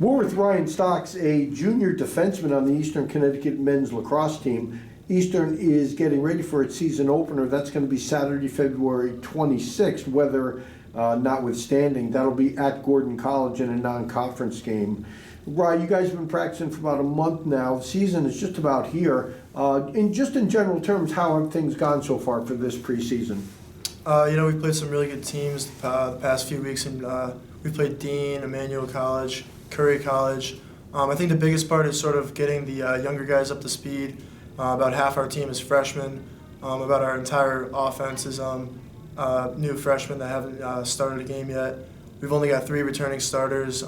We're with Ryan Stocks, a junior defenseman on the Eastern Connecticut men's lacrosse team. Eastern is getting ready for its season opener. That's going to be Saturday, February 26th, weather notwithstanding. That'll be at Gordon College in a non-conference game. Ryan, you guys have been practicing for about a month now. The season is just about here. In general terms, how have things gone so far for this preseason? We've played some really good teams the past few weeks, and we played Dean, Emmanuel College, Curry College. I think the biggest part is sort of getting the younger guys up to speed. About half our team is freshmen. About our entire offense is new freshmen that haven't started a game yet. We've only got 3 returning starters.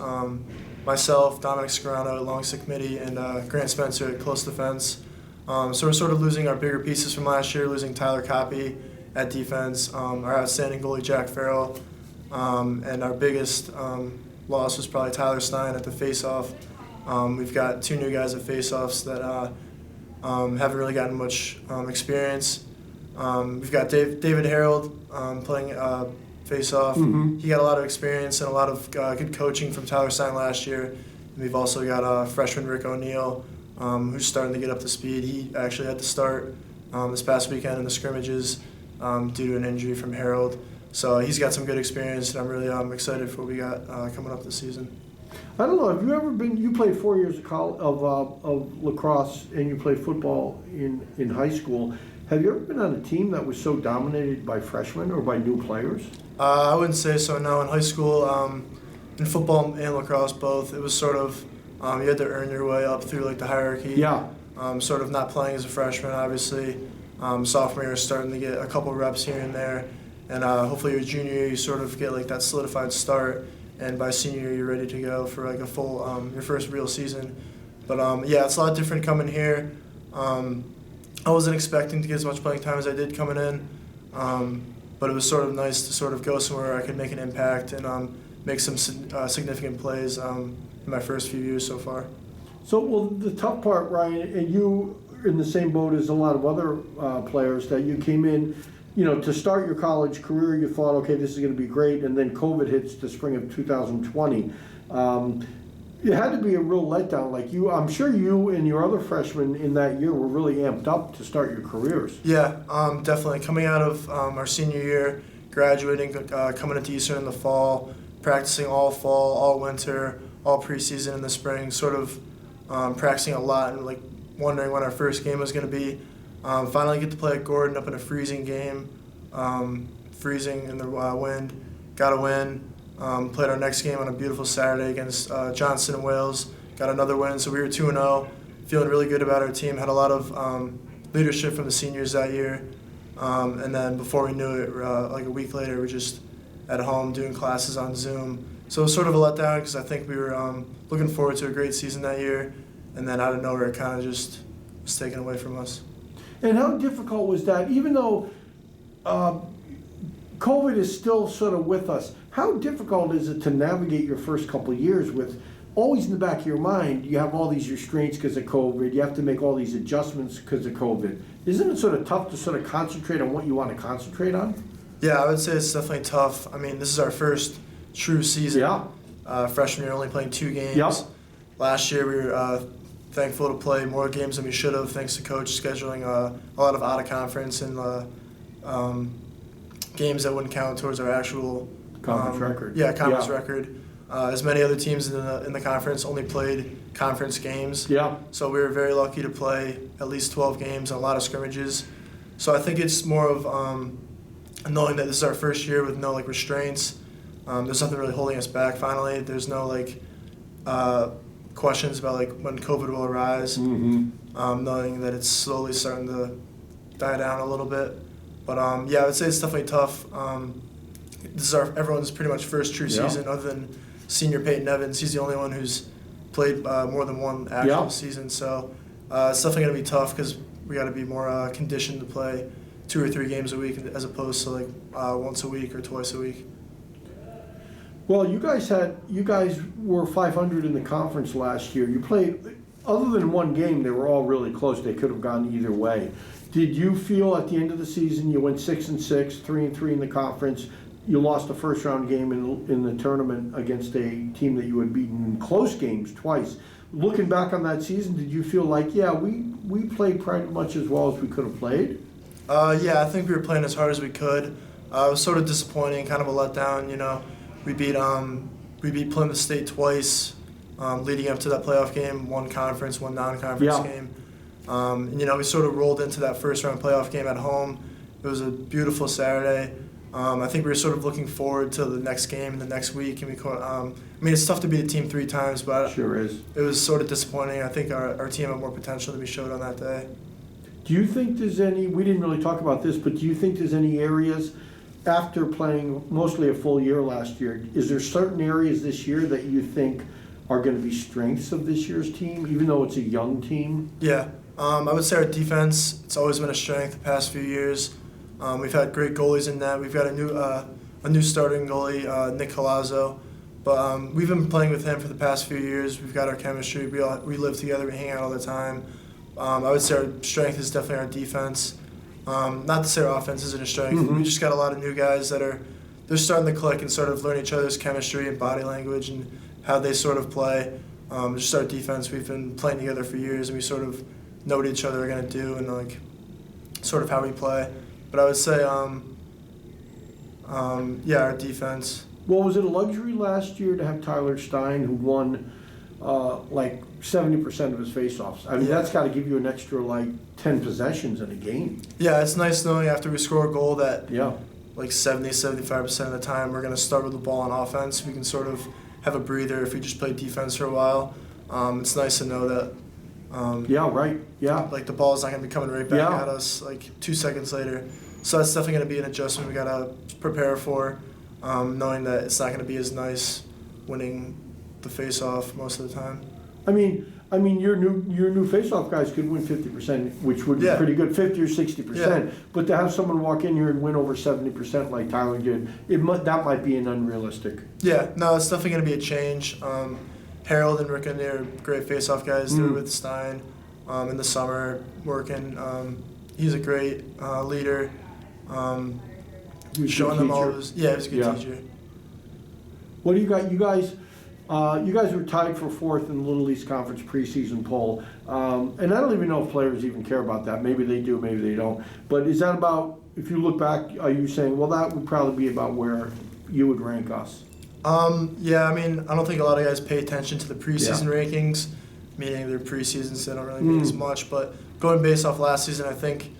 Myself, Dominic Scarano at long stick committee, and Grant Spencer at close defense. So we're sort of losing our bigger pieces from last year, losing Tyler Copy at defense, our outstanding goalie Jack Farrell, and our biggest loss was probably Tyler Stein at the face-off. We've got 2 new guys at face-offs that haven't really gotten much experience. We've got David Harold playing face-off. Mm-hmm. He got a lot of experience and a lot of good coaching from Tyler Stein last year. And we've also got freshman Rick O'Neill, who's starting to get up to speed. He actually had to start this past weekend in the scrimmages due to an injury from Harold. So he's got some good experience, and I'm really excited for what we got coming up this season. I don't know, have you ever been, you played 4 years of lacrosse and you played football in high school. Have you ever been on a team that was so dominated by freshmen or by new players? I wouldn't say so, no. In high school, in football and lacrosse both, it was sort of, you had to earn your way up through like the hierarchy. Yeah. Sort of not playing as a freshman, obviously. Sophomore year, starting to get a couple reps here and there. And hopefully your junior year, you sort of get like that solidified start. And by senior year, you're ready to go for like a full, your first real season. But yeah, it's a lot different coming here. I wasn't expecting to get as much playing time as I did coming in. But it was sort of nice to sort of go somewhere I could make an impact and make some significant plays in my first few years so far. So, well, the tough part, Ryan, and you are in the same boat as a lot of other players, that you came in, to start your college career, you thought, okay, this is going to be great, and then COVID hits the spring of 2020. It had to be a real letdown. Like I'm sure you and your other freshmen in that year were really amped up to start your careers. Yeah, definitely. Coming out of our senior year, graduating, coming into Eastern in the fall, practicing all fall, all winter, all preseason in the spring, sort of practicing a lot and like wondering when our first game was going to be. Finally get to play at Gordon up in a freezing game, freezing in the wind, got a win. Played our next game on a beautiful Saturday against Johnston and Wales, got another win, so we were 2-0, feeling really good about our team, had a lot of leadership from the seniors that year, and then before we knew it, like a week later, we were just at home doing classes on Zoom. So it was sort of a letdown because I think we were looking forward to a great season that year, and then out of nowhere it kind of just was taken away from us. And how difficult was that, even though COVID is still sort of with us? How difficult is it to navigate your first couple of years with always in the back of your mind, you have all these restraints because of COVID, you have to make all these adjustments because of COVID. Isn't it sort of tough to sort of concentrate on what you want to concentrate on? Yeah, I would say it's definitely tough. I mean, this is our first true season. Yeah. Freshman year, only playing 2 games. Yep. Last year, we were thankful to play more games than we should have, thanks to coach scheduling a lot of out-of-conference and games that wouldn't count towards our actual conference record. Yeah, conference record. As many other teams in the conference only played conference games. Yeah. So we were very lucky to play at least 12 games and a lot of scrimmages. So I think it's more of knowing that this is our first year with no restraints. There's nothing really holding us back. Finally, there's no questions about when COVID will arise. Mm-hmm. Knowing that it's slowly starting to die down a little bit. But yeah, I would say it's definitely tough. This is everyone's pretty much first true season, other than senior Peyton Evans. He's the only one who's played more than one actual season. So it's definitely going to be tough because we got to be more conditioned to play 2 or 3 games a week as opposed to once a week or twice a week. Well, you guys were 500 in the conference last year. You played, other than one game, they were all really close. They could have gone either way. Did you feel at the end of the season you went 6-6, 3-3 in the conference? you lost the first round game in the tournament against a team that you had beaten in close games twice. Looking back on that season, did you feel like, yeah, we played pretty much as well as we could have played? Yeah, I think we were playing as hard as we could. It was sort of disappointing, kind of a letdown. We beat Plymouth State twice leading up to that playoff game, one conference, one non-conference game. We sort of rolled into that first round playoff game at home. It was a beautiful Saturday. I think we were sort of looking forward to the next game the next week, and it's tough to beat a team 3 times, but sure is. It was sort of disappointing. I think our team had more potential than we showed on that day. Do you think there's any, we didn't really talk about this, but do you think there's any areas, after playing mostly a full year last year, is there certain areas this year that you think are going to be strengths of this year's team, even though it's a young team? Yeah, I would say our defense, it's always been a strength the past few years. We've had great goalies in that. We've got a new starting goalie, Nick Colazzo. But we've been playing with him for the past few years. We've got our chemistry. We live together. We hang out all the time. I would say our strength is definitely our defense. Not to say our offense isn't a strength. Mm-hmm. We just got a lot of new guys they're starting to click and sort of learn each other's chemistry and body language and how they sort of play. Just our defense, we've been playing together for years, and we sort of know what each other are going to do and sort of how we play. But I would say, our defense. Well, was it a luxury last year to have Tyler Stein, who won 70% of his faceoffs? I mean, that's got to give you an extra 10 possessions in a game. Yeah, it's nice knowing after we score a goal that 75% of the time we're going to start with the ball on offense. We can sort of have a breather if we just play defense for a while. It's nice to know that. The ball's not going to be coming right back at us 2 seconds later. So that's definitely going to be an adjustment we got to prepare for, knowing that it's not going to be as nice winning the face-off most of the time. I mean, your new face-off guys could win 50%, which would be pretty good, 50 or 60%. Yeah. But to have someone walk in here and win over 70% like Tyler did, that might be an unrealistic. Yeah, no, it's definitely going to be a change. Harold and Rick are great face-off guys. They were with Stein in the summer working. He's a great leader. Showing them all his, he was a good teacher. What do you got? You guys were tied for 4th in the Little East Conference preseason poll. And I don't even know if players even care about that. Maybe they do, maybe they don't. But is that about, if you look back, are you saying, well, that would probably be about where you would rank us? I don't think a lot of guys pay attention to the preseason rankings, meaning their preseasons, they don't really mean as much. But going based off last season, I think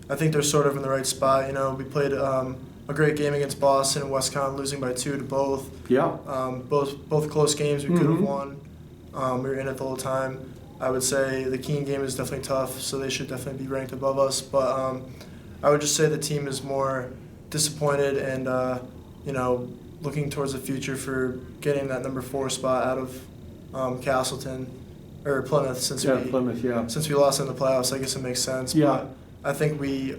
they're sort of in the right spot. We played a great game against Boston and WestCon, losing by 2 to both. Yeah. Both close games we could have won. We were in it the whole time. I would say the Keene game is definitely tough, so they should definitely be ranked above us. But I would just say the team is more disappointed and looking towards the future for getting that number 4 spot out of Castleton or Plymouth since we lost in the playoffs. I guess it makes sense. Yeah. But I think we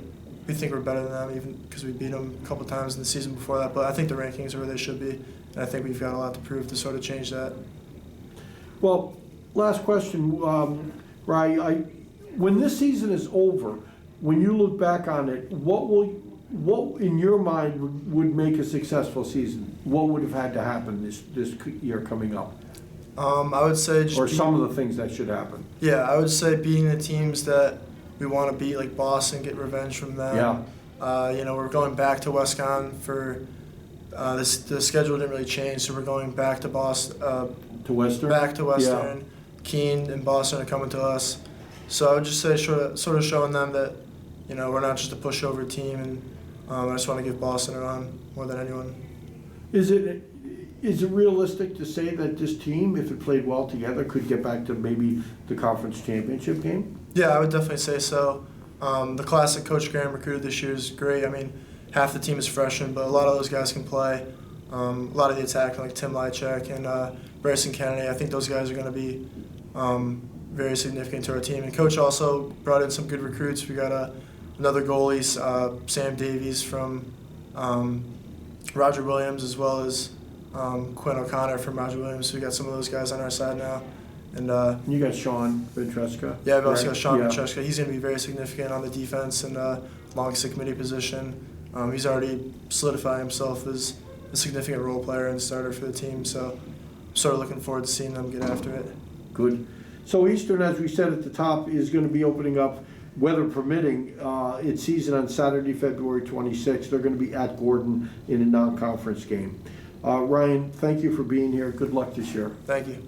think we're better than them, even because we beat them a couple times in the season before that. But I think the rankings are where they should be, and I think we've got a lot to prove to sort of change that. Well, last question, Rye. When this season is over, when you look back on it, what in your mind would make a successful season? What would have had to happen this year coming up? I would say some of the things that should happen. Yeah, I would say beating the teams that we want to beat, like Boston, get revenge from them. Yeah. We're going back to WestCon for the schedule didn't really change, so we're going back to Boston. To Western. Back to Western. Yeah. Keene and Boston are coming to us. So I would just say sort of showing them that we're not just a pushover team, and I just want to give Boston a run more than anyone. Is it realistic to say that this team, if it played well together, could get back to maybe the conference championship game? Yeah, I would definitely say so. The class that Coach Graham recruited this year is great. I mean, half the team is freshmen, but a lot of those guys can play. A lot of the attack, like Tim Lychek and Bryson Kennedy, I think those guys are going to be very significant to our team. And Coach also brought in some good recruits. We got another goalie, Sam Davies from Roger Williams, as well as Quinn O'Connor from Roger Williams. So we got some of those guys on our side now. And you got Sean Ventresca. Yeah, I've also got Sean Ventresca. He's going to be very significant on the defense and long stick committee position. He's already solidified himself as a significant role player and starter for the team, so I'm sort of looking forward to seeing them get after it. Good. So Eastern, as we said at the top, is going to be opening up, weather permitting, its season on Saturday, February 26th. They're going to be at Gordon in a non-conference game. Ryan, thank you for being here. Good luck this year. Thank you.